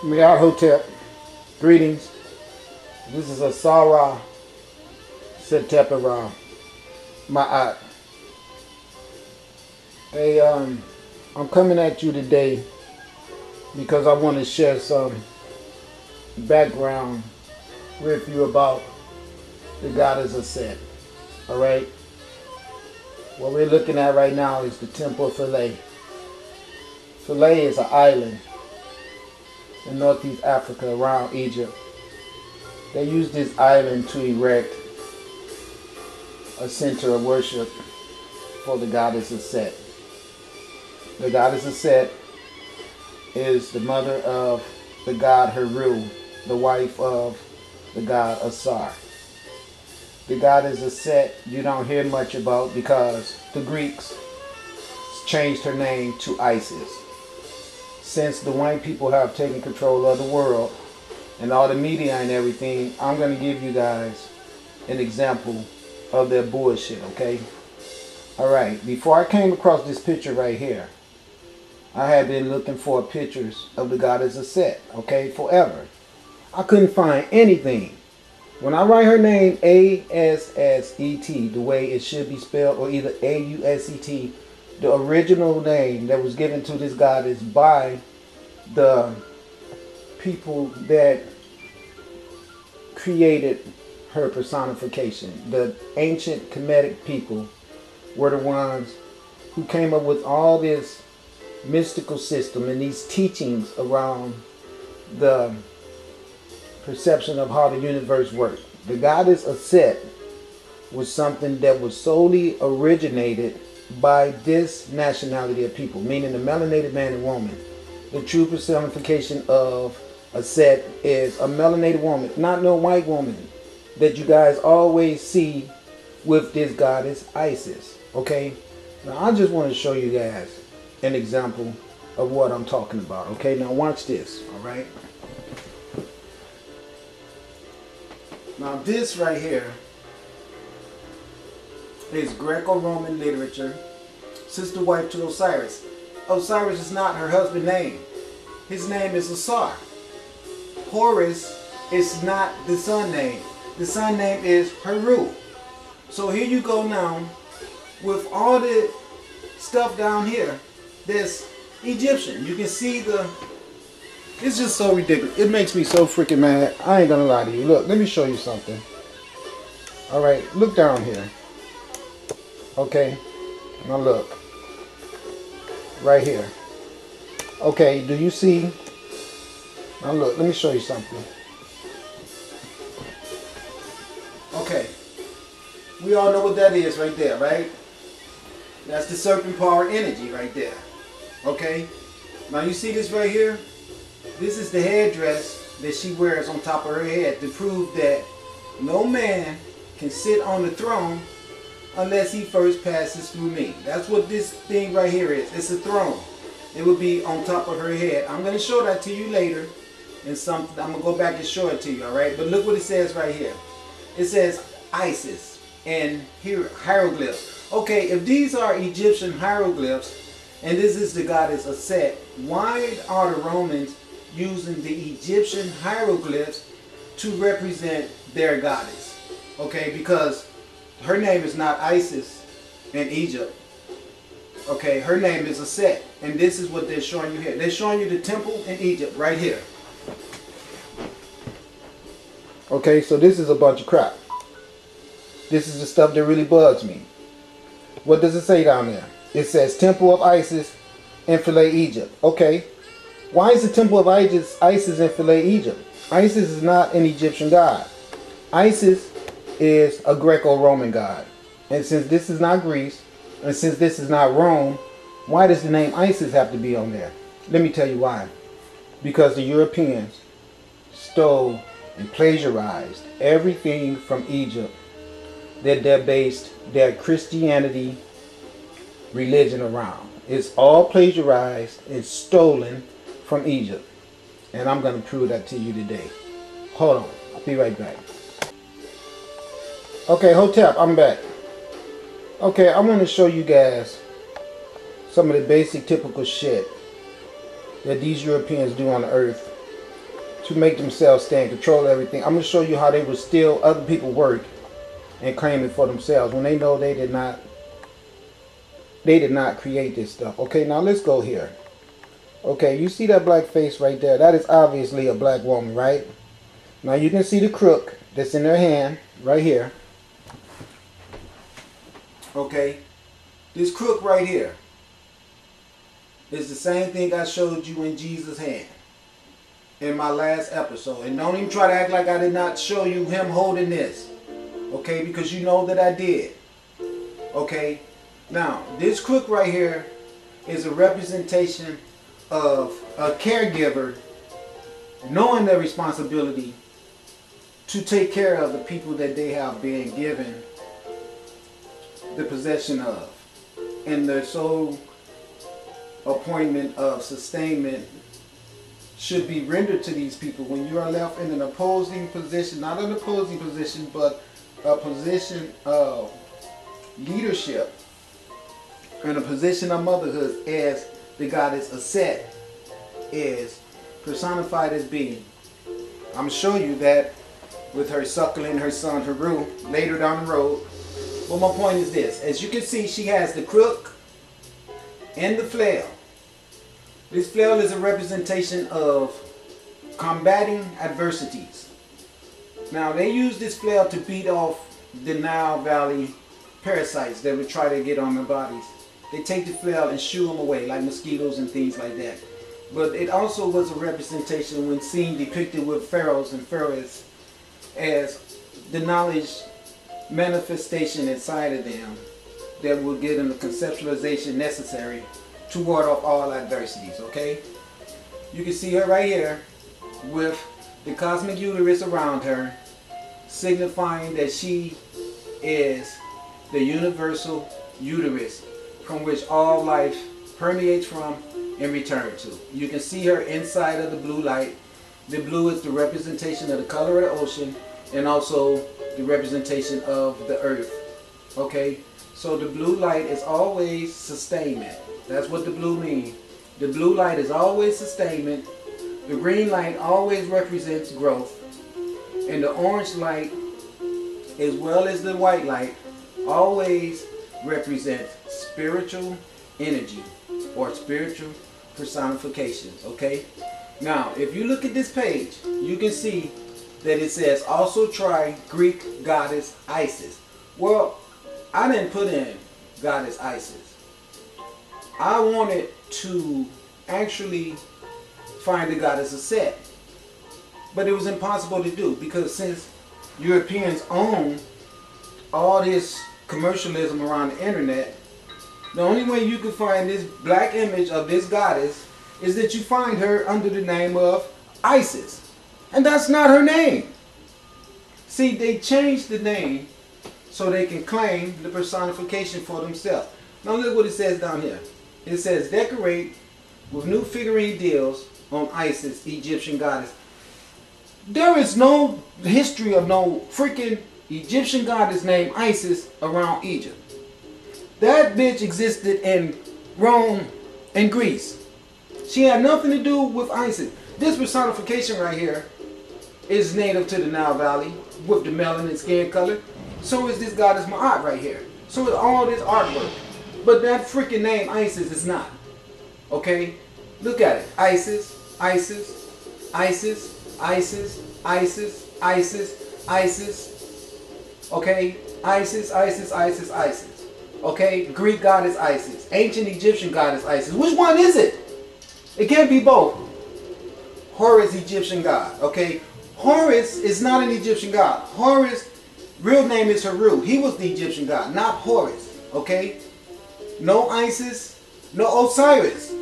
Hotep. Greetings. This is ASAR Setepera Ma'at. Hey, I'm coming at you today because I want to share some background with you about the goddess Aset. Alright? What we're looking at right now is the Temple of Philae. Philae is an island in Northeast Africa around Egypt. They used this island to erect a center of worship for the goddess Aset. The goddess Aset is the mother of the god Heru, the wife of the god Asar. The goddess Aset you don't hear much about because the Greeks changed her name to Isis. Since the white people have taken control of the world and all the media and everything, I'm going to give you guys an example of their bullshit, okay? Alright, before I came across this picture right here, I had been looking for pictures of the goddess Aset, okay, forever. I couldn't find anything. When I write her name A-S-S-E-T, the way it should be spelled, or either A-U-S-E-T, the original name that was given to this goddess by the people that created her personification. The ancient Kemetic people were the ones who came up with all this mystical system and these teachings around the perception of how the universe worked. The goddess Aset was something that was solely originated by this nationality of people, meaning the melanated man and woman. The true personification of Aset is a melanated woman, not no white woman that you guys always see with this goddess Isis. Okay, now I just want to show you guys an example of what I'm talking about. Okay, now watch this. All right, now this right here is Greco-Roman literature, sister wife to Osiris. Osiris is not her husband's name. His name is Asar. Horus is not the son name. The son name is Heru. So here you go now with all the stuff down here that's Egyptian. You can see it's just so ridiculous. It makes me so freaking mad. I ain't gonna lie to you. Look, let me show you something. Alright, look down here. Okay, now look, right here. Okay, do you see? Now look, let me show you something. Okay, we all know what that is right there, right? That's the serpent power energy right there. Okay, now you see this right here? This is the headdress that she wears on top of her head to prove that no man can sit on the throne unless he first passes through me. That's what this thing right here is. It's a throne. It will be on top of her head. I'm going to show that to you later. I'm going to go back and show it to you, alright? But look what it says right here. It says Isis and here hieroglyphs. Okay, if these are Egyptian hieroglyphs and this is the goddess Aset, why are the Romans using the Egyptian hieroglyphs to represent their goddess? Okay, because her name is not Isis in Egypt. Okay, her name is Aset. And this is what they're showing you here. They're showing you the temple in Egypt right here. Okay, so this is a bunch of crap. This is the stuff that really bugs me. What does it say down there? It says Temple of Isis in Philae, Egypt. Okay, why is the Temple of Isis in Philae, Egypt? Isis is not an Egyptian god. Isis is a Greco-Roman god. And since this is not Greece, and since this is not Rome, why does the name Isis have to be on there? Let me tell you why. Because the Europeans stole and plagiarized everything from Egypt that they based their Christianity religion around. It's all plagiarized and stolen from Egypt. And I'm going to prove that to you today. Hold on. I'll be right back. Okay, Hotep, I'm back. Okay, I want to show you guys some of the basic typical shit that these Europeans do on the earth to make themselves stand, control everything. I'm going to show you how they would steal other people's work and claim it for themselves when they know they did not create this stuff. Okay, now let's go here. Okay, you see that black face right there? That is obviously a black woman, right? Now you can see the crook that's in her hand right here. Okay, this crook right here is the same thing I showed you in Jesus' hand in my last episode. And don't even try to act like I did not show you him holding this. Okay, because you know that I did. Okay, now this crook right here is a representation of a caregiver knowing their responsibility to take care of the people that they have been given the possession of, and their sole appointment of sustainment should be rendered to these people when you are left in an opposing position, not an opposing position, but a position of leadership and a position of motherhood, as the goddess DECEIT is personified as being. I'm going to show you that with her suckling her son Heru later down the road. But my point is this. As you can see, she has the crook and the flail. This flail is a representation of combating adversities. Now, they use this flail to beat off the Nile Valley parasites that would try to get on their bodies. They take the flail and shoo them away, like mosquitoes and things like that. But it also was a representation when seen depicted with pharaohs and pharaohs as the knowledge manifestation inside of them that will give them the conceptualization necessary to ward off all adversities. Okay, you can see her right here with the cosmic uterus around her, signifying that she is the universal uterus from which all life permeates from and returns to. You can see her inside of the blue light. The blue is the representation of the color of the ocean and also the representation of the earth. Okay, so the blue light is always sustainment. That's what the blue means. The blue light is always sustainment. The green light always represents growth. And the orange light, as well as the white light, always represents spiritual energy or spiritual personifications. Okay, now if you look at this page, you can see that it says also try Greek goddess Isis. Well, I didn't put in goddess Isis. I wanted to actually find the goddess DECEIT, but it was impossible to do because since Europeans own all this commercialism around the internet, the only way you can find this black image of this goddess is that you find her under the name of Isis. And that's not her name. See, they changed the name so they can claim the personification for themselves. Now look what it says down here. It says decorate with new figurine deals on Isis, Egyptian goddess. There is no history of no freaking Egyptian goddess named Isis around Egypt. That bitch existed in Rome and Greece. She had nothing to do with Isis. This personification right here is native to the Nile Valley with the melanin skin color. So is this goddess Ma'at right here. So is all this artwork. But that freaking name Isis is not. Okay? Look at it. Isis, Isis, Isis, Isis, Isis, Isis, Isis. Okay? Isis, Isis, Isis, Isis. Okay? Greek goddess Isis. Ancient Egyptian goddess Isis. Which one is it? It can't be both. Horus, Egyptian god. Okay? Horus is not an Egyptian god. Horus, real name is Heru. He was the Egyptian god, not Horus. Okay? No Isis, no Osiris.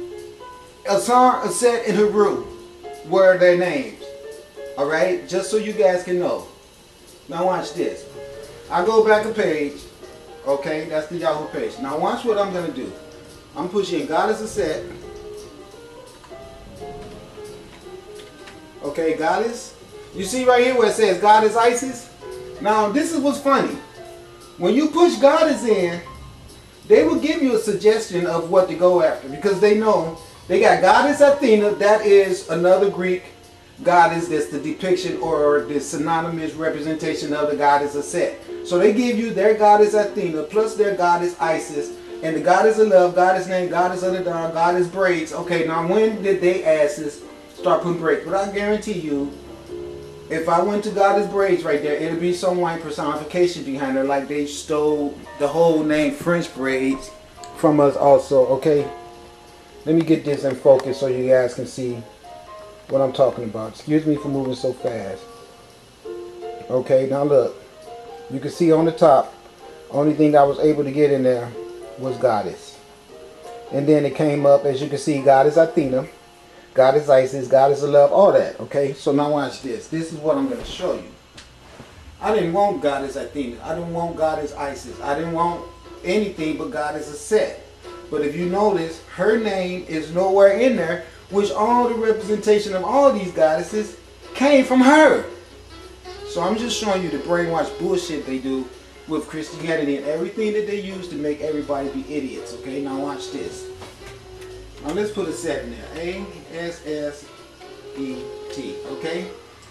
ASAR, DECEIT, and Heru were their names. Alright? Just so you guys can know. Now watch this. I go back a page. Okay? That's the Yahoo page. Now watch what I'm going to do. I'm pushing Goddess DECEIT. Okay, Goddess. You see right here where it says Goddess Isis? Now this is what's funny. When you push Goddess in, they will give you a suggestion of what to go after because they know they got Goddess Athena, that is another Greek goddess that's the depiction or the synonymous representation of the goddess of Set. So they give you their goddess Athena plus their goddess Isis and the goddess of love, goddess name, goddess of the dawn, goddess braids. Okay, now when did they asses start putting braids? But I guarantee you, if I went to goddess braids right there, it'll be some white personification behind her, like they stole the whole name French braids from us also. Okay, let me get this in focus so you guys can see what I'm talking about. Excuse me for moving so fast. Okay, now look, you can see on the top, only thing I was able to get in there was goddess, and then it came up, as you can see, goddess Athena, goddess Isis, goddess of love, all that. Okay, so now watch this. This is what I'm going to show you. I didn't want goddess Athena, I didn't want goddess Isis, I didn't want anything but goddess of Set. But if you notice, her name is nowhere in there, which all the representation of all these goddesses came from her. So I'm just showing you the brainwash bullshit they do with Christianity and everything that they use to make everybody be idiots. Okay, now watch this. Now let's put a set in there. A-S-S-E-T. Okay,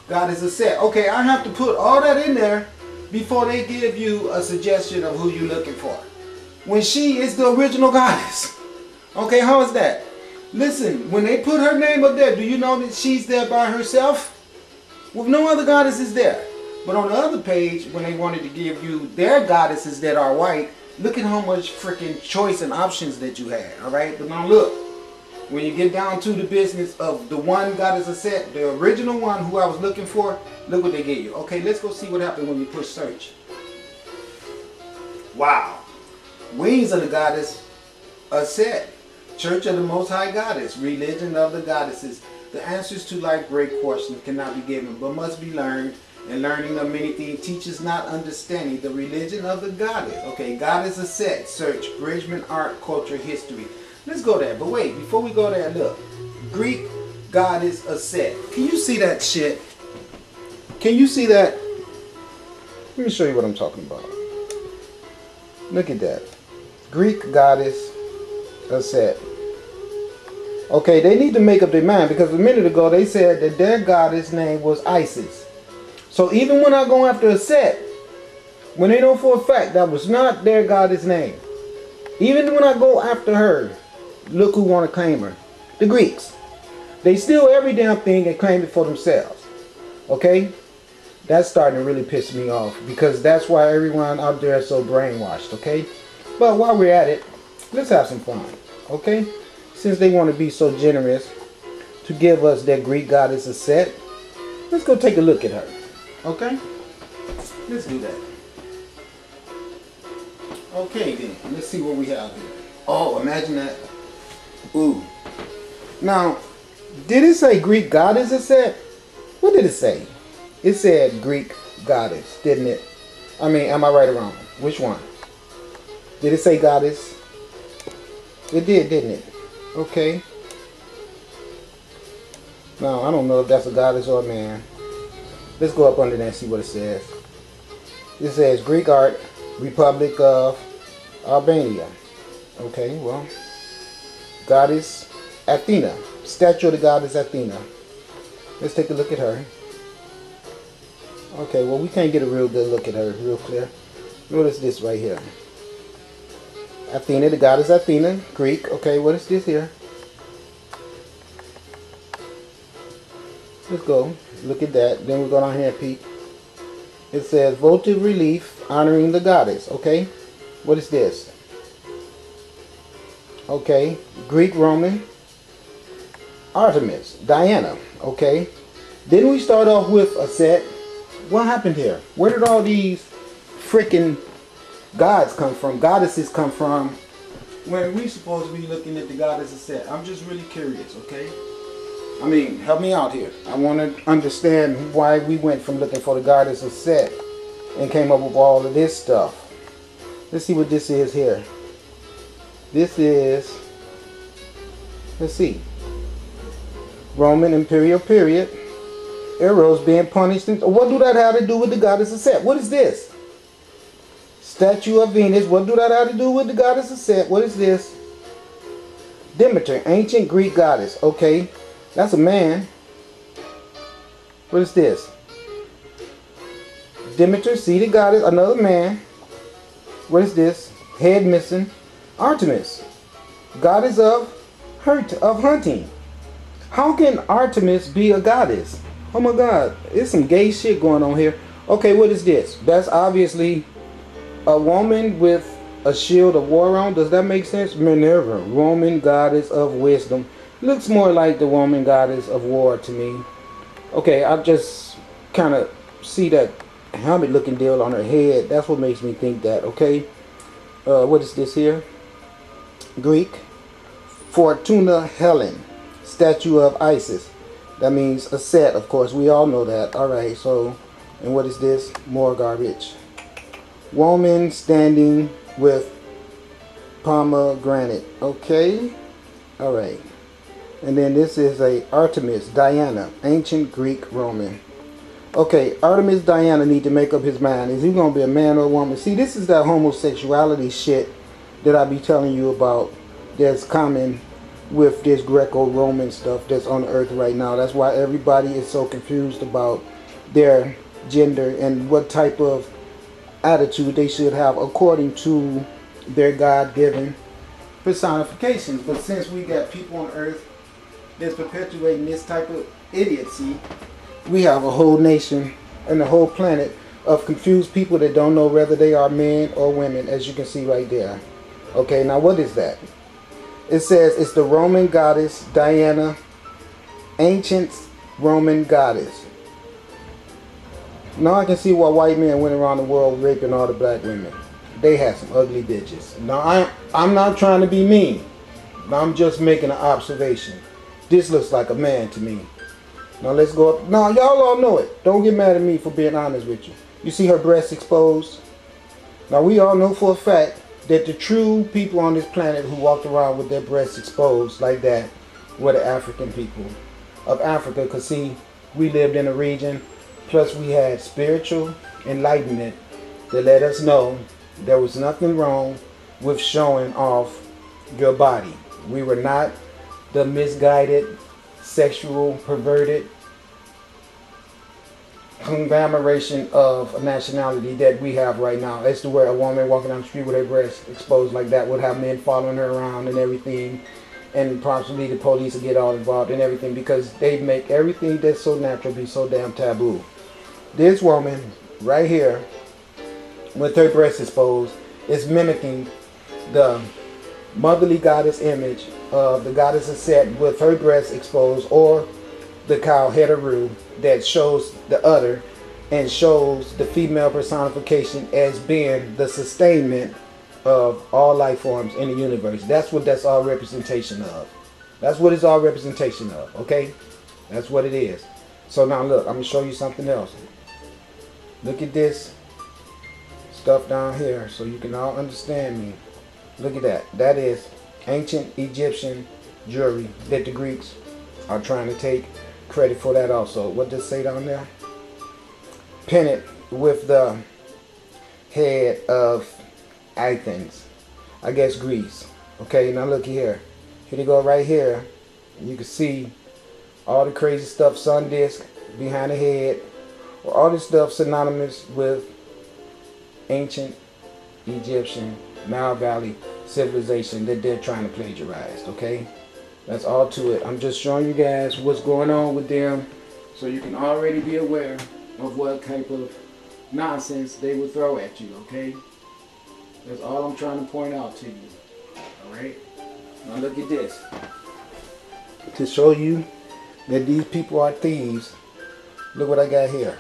goddess of Set. Okay, I have to put all that in there before they give you a suggestion of who you're looking for, when she is the original goddess. Okay, how is that? Listen, when they put her name up there, do you know that she's there by herself? With no other goddess is there. But on the other page, when they wanted to give you their goddesses that are white, look at how much freaking choice and options that you had. Alright, but now look, when you get down to the business of the one goddess of Set, the original one who I was looking for, look what they gave you. Okay, let's go see what happened when you push search. Wow. Wings of the goddess of Set. Church of the Most High Goddess. Religion of the goddesses. The answers to life's great questions cannot be given, but must be learned. And learning of many things teaches not understanding. The religion of the goddess. Okay, goddess of Set. Search. Bridgman, art, culture, history. Let's go there. But wait, before we go there, look. Greek goddess of Set. Can you see that shit? Can you see that? Let me show you what I'm talking about. Look at that. Greek goddess of Set. Okay, they need to make up their mind, because a minute ago they said that their goddess name was Isis. So even when I go after a Set, when they know for a fact that was not their goddess name, even when I go after her, look who want to claim her. The Greeks. They steal every damn thing and claim it for themselves. Okay? That's starting to really piss me off, because that's why everyone out there is so brainwashed. Okay? But while we're at it, let's have some fun. Okay? Since they want to be so generous to give us their Greek goddess of Set, let's go take a look at her. Okay? Let's do that. Okay then, let's see what we have here. Oh, imagine that. Ooh. Now, did it say Greek goddess of Set? What did it say? It said Greek goddess, didn't it? I mean, am I right or wrong? Which one? Did it say goddess? It did, didn't it? Okay. Now, I don't know if that's a goddess or a man. Let's go up under there and see what it says. It says Greek art, Republic of Albania. Okay, well, goddess Athena. Statue of the goddess Athena. Let's take a look at her. Okay, well, we can't get a real good look at her, real clear. What is this right here? Athena, the goddess Athena, Greek. Okay, what is this here? Let's go. Look at that. Then we go down here and peek. It says votive relief honoring the goddess. Okay, what is this? Okay, Greek Roman Artemis, Diana. Okay, didn't we start off with a Set? What happened here? Where did all these freaking gods come from, goddesses come from, when we supposed to be looking at the goddess of Set? I'm just really curious, okay? I mean, help me out here. I want to understand why we went from looking for the goddess of Set and came up with all of this stuff. Let's see what this is here. This is, let's see, Roman Imperial period. Arrows being punished. What do that have to do with the goddess of Set? What is this? Statue of Venus. What do that have to do with the goddess of Set? What is this? Demeter, ancient Greek goddess. Okay, that's a man. What is this? Demeter, seated goddess, another man. What is this? Head missing. Artemis, goddess of hunting. How can Artemis be a goddess? Oh my God, there's some gay shit going on here. Okay, what is this? That's obviously a woman with a shield of war on. Does that make sense? Minerva, Roman goddess of wisdom. Looks more like the woman goddess of war to me. Okay, I just kind of see that helmet looking deal on her head. That's what makes me think that. Okay, what is this here? Greek. Fortuna Helen, statue of Isis. That means a set, of course. We all know that. Alright, so, and what is this? More garbage. Woman standing with pomegranate. Okay. Alright. And then this is a Artemis, Diana, ancient Greek Roman. Okay, Artemis Diana need to make up his mind. Is he going to be a man or a woman? See, this is that homosexuality shit that I be telling you about that's common with this Greco-Roman stuff that's on the earth right now. That's why everybody is so confused about their gender and what type of attitude they should have according to their God-given personifications. But since we got people on earth that's perpetuating this type of idiocy, we have a whole nation and a whole planet of confused people that don't know whether they are men or women, as you can see right there. Okay, now what is that? It says it's the Roman goddess Diana, ancient Roman goddess. Now I can see why white men went around the world raping all the black women. They had some ugly bitches. Now I'm not trying to be mean. I'm just making an observation. This looks like a man to me. Now let's go up. Now y'all all know it. Don't get mad at me for being honest with you. You see her breasts exposed? Now we all know for a fact that the true people on this planet who walked around with their breasts exposed like that were the African people of Africa. Because see, we lived in a region, plus we had spiritual enlightenment that let us know there was nothing wrong with showing off your body. We were not the misguided, sexual, perverted conglomeration of a nationality that we have right now. As to where a woman walking down the street with her breasts exposed like that would have men following her around and everything, and possibly the police would get all involved and everything, because they make everything that's so natural be so damn taboo. This woman right here with her breasts exposed is mimicking the motherly goddess image of the goddess of Set with her breasts exposed, or the cow Heteru that shows the udder and shows the female personification as being the sustainment of all life forms in the universe. That's what that's all representation of. That's what it's all representation of, okay? That's what it is. So now look, I'm going to show you something else. Look at this stuff down here so you can all understand me. Look at that. That is ancient Egyptian jewelry that the Greeks are trying to take credit for that also. What does it say down there? Pennant with the head of Athens, I guess Greece. Okay, now look here. Here you go right here. You can see all the crazy stuff, sun disk behind the head, or all this stuff synonymous with ancient Egyptian Nile Valley civilization that they're trying to plagiarize. Okay, that's all to it. I'm just showing you guys what's going on with them so you can already be aware of what type of nonsense they will throw at you. Okay, that's all I'm trying to point out to you. Alright, now look at this. To show you that these people are thieves, look what I got here.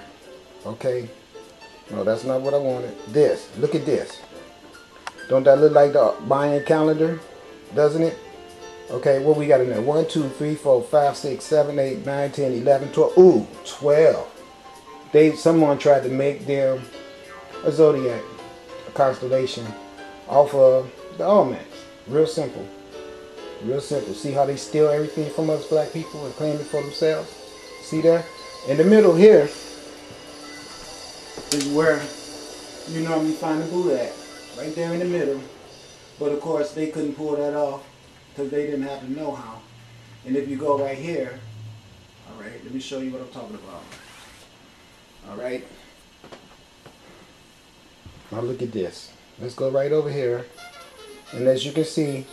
Okay, no, that's not what I wanted. This, look at this. Don't that look like the Mayan calendar? Doesn't it? Okay, what we got in there? 1, 2, 3, 4, 5, 6, 7, 8, 9, 10, 11, 12. Ooh, 12. Someone tried to make them a zodiac, a constellation, off of the almanacs. Real simple. Real simple. See how they steal everything from us black people and claim it for themselves? See there? In the middle here is where you normally find the Buddha at. Right there in the middle. But of course they couldn't pull that off because they didn't have the know-how. And if you go right here, alright, let me show you what I'm talking about. All right. Now look at this. Let's go right over here. And as you can see,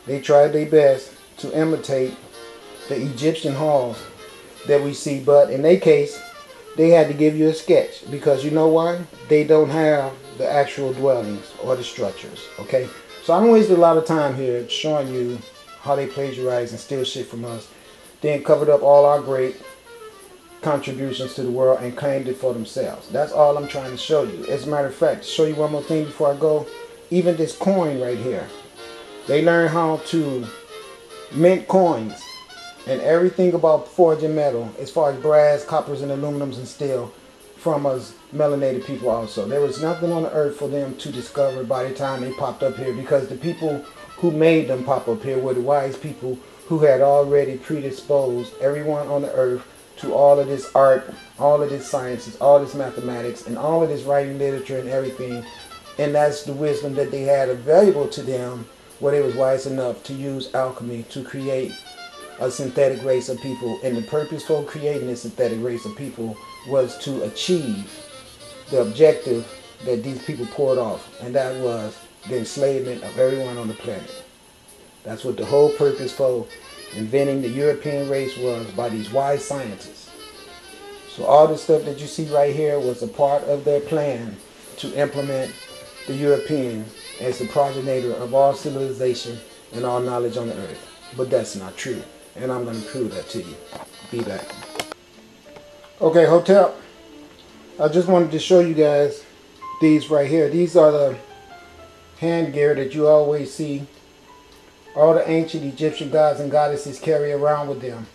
they tried their best to imitate the Egyptian halls that we see. But in their case, they had to give you a sketch. Because you know why? They don't have the actual dwellings or the structures. Okay? So I don't waste a lot of time here showing you how they plagiarized and steal shit from us. Then covered up all our great contributions to the world and claimed it for themselves. That's all I'm trying to show you. As a matter of fact, to show you one more thing before I go, even this coin right here, they learned how to mint coins and everything about forging metal as far as brass, coppers, and aluminums and steel from us melanated people also. There was nothing on the earth for them to discover by the time they popped up here, because the people who made them pop up here were the wise people who had already predisposed everyone on the earth to all of this art, all of this sciences, all this mathematics, and all of this writing literature and everything. And that's the wisdom that they had available to them, where they was wise enough to use alchemy to create a synthetic race of people. And the purpose for creating this synthetic race of people was to achieve the objective that these people poured off, and that was the enslavement of everyone on the planet. That's what the whole purpose for inventing the European race was, by these wise scientists. So all the stuff that you see right here was a part of their plan to implement the European as the progenitor of all civilization and all knowledge on the earth. But that's not true, and I'm going to prove that to you. Be back. Okay, Hotel, I just wanted to show you guys these right here. These are the hand gear that you always see all the ancient Egyptian gods and goddesses carry around with them.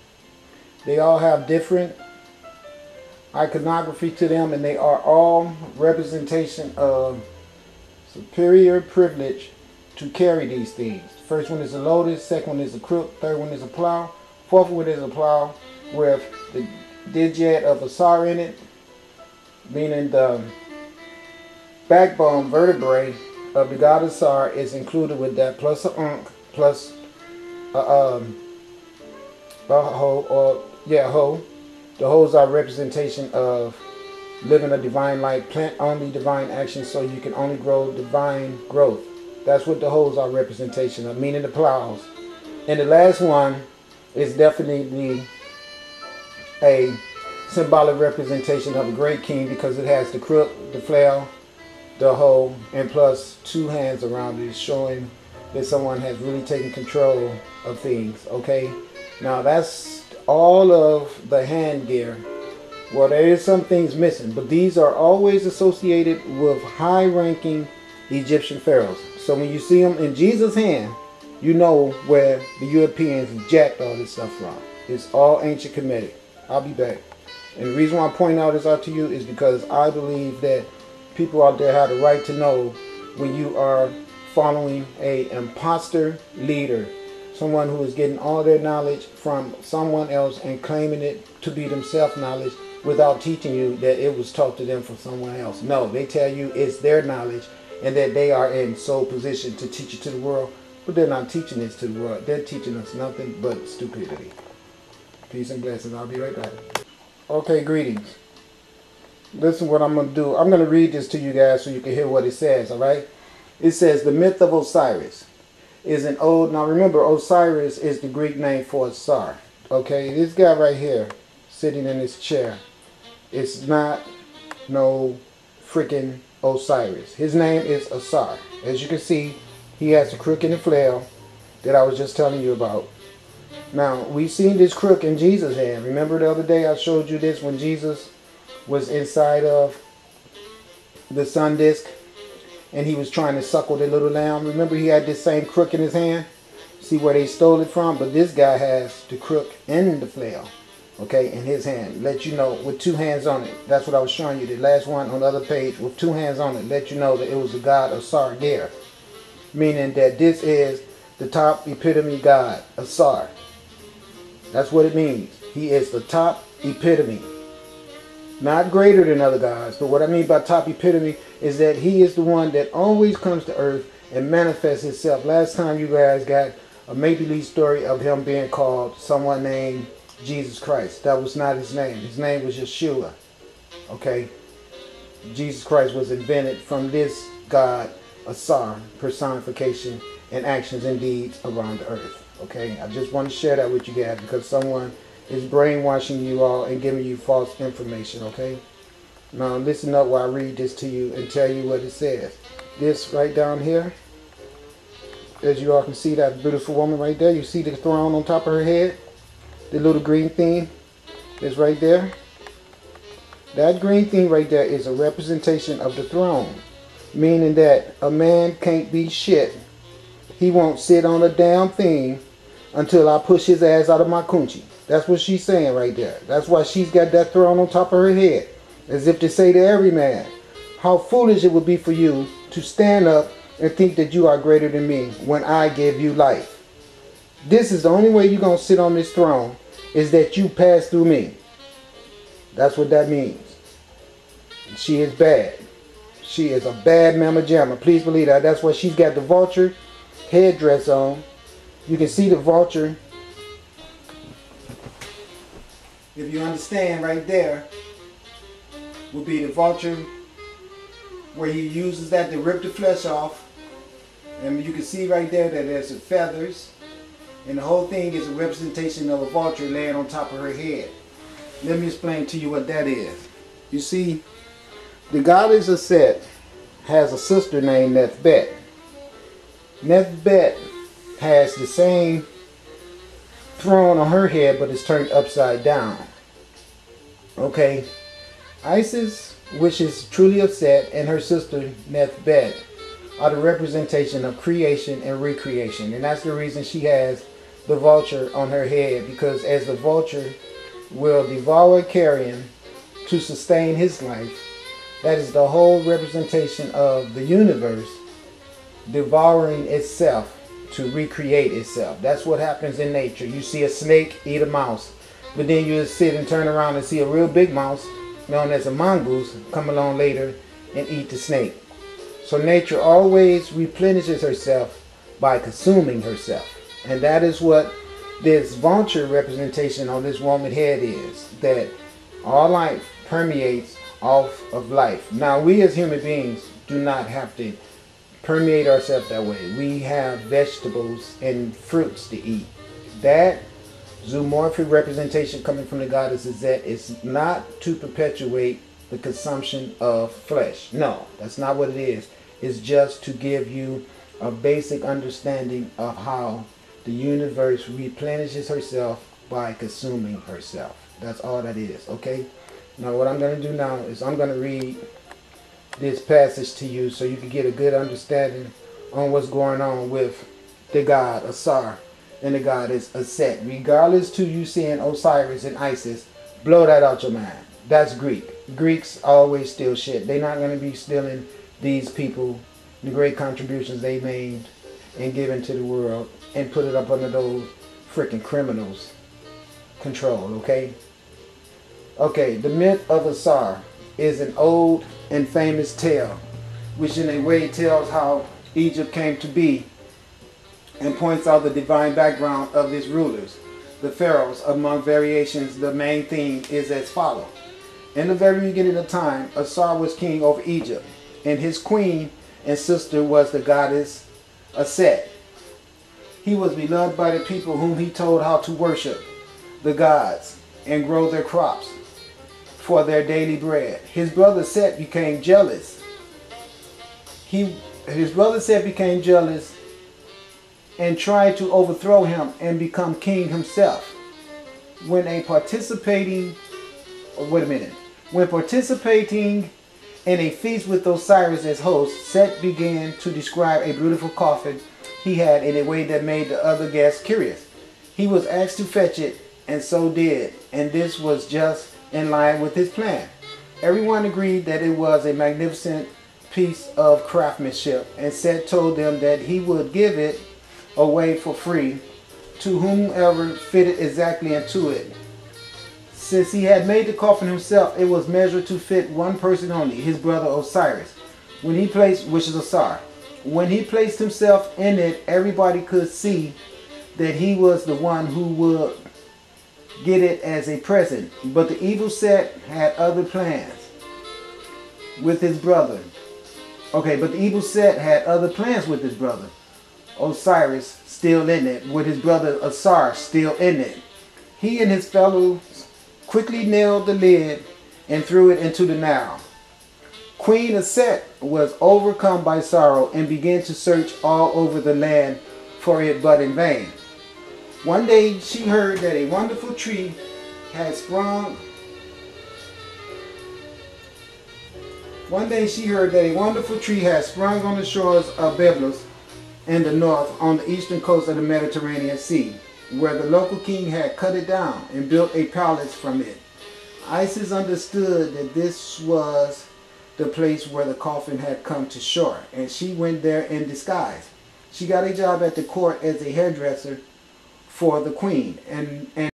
They all have different iconography to them, and they are all representation of superior privilege to carry these things. First one is a lotus, second one is a crook, third one is a plow, fourth one is a plow with the DECEIT.INTENDED in it, meaning the backbone vertebrae of the god Asar is included with that, plus a unk, plus a hoe, or yeah, hoe. The hoes are representation of living a divine life, plant only divine action, so you can only grow divine growth. That's what the hoes are representation of, meaning the plows. And the last one is definitely a symbolic representation of a great king, because it has the crook, the flail, the hoe, and plus two hands around it, showing that someone has really taken control of things. Okay, now that's all of the hand gear. Well, there is some things missing, but these are always associated with high-ranking Egyptian pharaohs. So when you see them in Jesus' hand, you know where the Europeans jacked all this stuff from. It's all ancient Kemetic. I'll be back. And the reason why I'm pointing all this out to you is because I believe that people out there have the right to know when you are following a imposter leader, someone who is getting all their knowledge from someone else and claiming it to be themselves knowledge without teaching you that it was taught to them from someone else. No, they tell you it's their knowledge and that they are in sole position to teach it to the world, but they're not teaching this to the world. They're teaching us nothing but stupidity. Peace and blessings. I'll be right back. Okay, greetings. Listen what I'm going to do. I'm going to read this to you guys so you can hear what it says, all right? It says, the myth of Osiris is an old... Now remember, Osiris is the Greek name for Asar. Okay, this guy right here, sitting in this chair, it's not no freaking Osiris. His name is Asar. As you can see, he has the crook and the flail that I was just telling you about. Now, we've seen this crook in Jesus' hand. Remember the other day I showed you this when Jesus was inside of the sun disk and he was trying to suckle the little lamb. Remember, he had this same crook in his hand. See where they stole it from? But this guy has the crook and the flail, okay, in his hand. Let you know, with two hands on it. That's what I was showing you. The last one on the other page with two hands on it. Let you know that it was the god Asar there. Meaning that this is the top epitome god, Asar. That's what it means. He is the top epitome. Not greater than other gods, but what I mean by top epitome is that he is the one that always comes to earth and manifests himself. Last time you guys got a make-believe story of him being called someone named Jesus Christ. That was not his name. His name was Yeshua. Okay? Jesus Christ was invented from this God, ASAR, personification and actions and deeds around the earth. Okay? I just want to share that with you guys because someone is brainwashing you all and giving you false information. Okay? Now listen up while I read this to you and tell you what it says. This right down here, as you all can see, that beautiful woman right there. You see the throne on top of her head? The little green thing is right there. That green thing right there is a representation of the throne. Meaning that a man can't be shit. He won't sit on a damn thing until I push his ass out of my coochie. That's what she's saying right there. That's why she's got that throne on top of her head. As if to say to every man, how foolish it would be for you to stand up and think that you are greater than me when I give you life. This is the only way you're going to sit on this throne, is that you pass through me. That's what that means. She is bad. She is a bad mama jamma. Please believe that. That's why she's got the vulture headdress on. You can see the vulture. If you understand right there, will be the vulture where he uses that to rip the flesh off. And you can see right there that there's the feathers. And the whole thing is a representation of a vulture laying on top of her head. Let me explain to you what that is. You see, the goddess DECEIT has a sister named EGYPT. EGYPT has the same throne on her head, but it's turned upside down. Okay? Isis, which is truly DECEIT, and her sister EGYPT are the representation of creation and recreation. And that's the reason she has the vulture on her head, because as the vulture will devour carrion to sustain his life, that is the whole representation of the universe devouring itself to recreate itself. That's what happens in nature. You see a snake eat a mouse, but then you sit and turn around and see a real big mouse known as a mongoose come along later and eat the snake. So nature always replenishes herself by consuming herself. And that is what this vulture representation on this woman's head is. That all life permeates off of life. Now we as human beings do not have to permeate ourselves that way. We have vegetables and fruits to eat. That zoomorphic representation coming from the goddess DECEIT is not to perpetuate the consumption of flesh. No, that's not what it is. It's just to give you a basic understanding of how the universe replenishes herself by consuming herself. That's all that is, okay? Now what I'm going to do now is I'm going to read this passage to you so you can get a good understanding on what's going on with the god ASAR and the goddess DECEIT. Regardless to you seeing Osiris and Isis, blow that out your mind. That's Greek. Greeks always steal shit. They're not going to be stealing these people, the great contributions they made and given to the world, and put it up under those freaking criminals' control, okay? Okay, the myth of ASAR is an old and famous tale, which in a way tells how Egypt came to be and points out the divine background of its rulers, the pharaohs. Among variations, the main theme is as follows. In the very beginning of time, ASAR was king over Egypt, and his queen and sister was the goddess DECEIT. He was beloved by the people whom he told how to worship the gods and grow their crops for their daily bread. His brother Set became jealous. His brother Set became jealous and tried to overthrow him and become king himself. When participating in a feast with Osiris as host, Set began to describe a beautiful coffin he had in a way that made the other guests curious. He was asked to fetch it, and so did, and this was just in line with his plan. Everyone agreed that it was a magnificent piece of craftsmanship, and Set told them that he would give it away for free to whomever fitted exactly into it. Since he had made the coffin himself, it was measured to fit one person only, his brother Osiris. Which is ASAR. When he placed himself in it, everybody could see that he was the one who would get it as a present. But the evil Set had other plans. with his brother. Okay, but the evil Set had other plans with his brother Osiris still in it, with his brother Asar still in it. He and his fellows quickly nailed the lid and threw it into the Nile. Queen Set was overcome by sorrow and began to search all over the land for it, but in vain. One day she heard that a wonderful tree had sprung. One day she heard that a wonderful tree had sprung on the shores of Byblos in the north, on the eastern coast of the Mediterranean Sea, where the local king had cut it down and built a palace from it. Isis understood that this was the place where the coffin had come to shore, and she went there in disguise. She got a job at the court as a hairdresser for the queen, and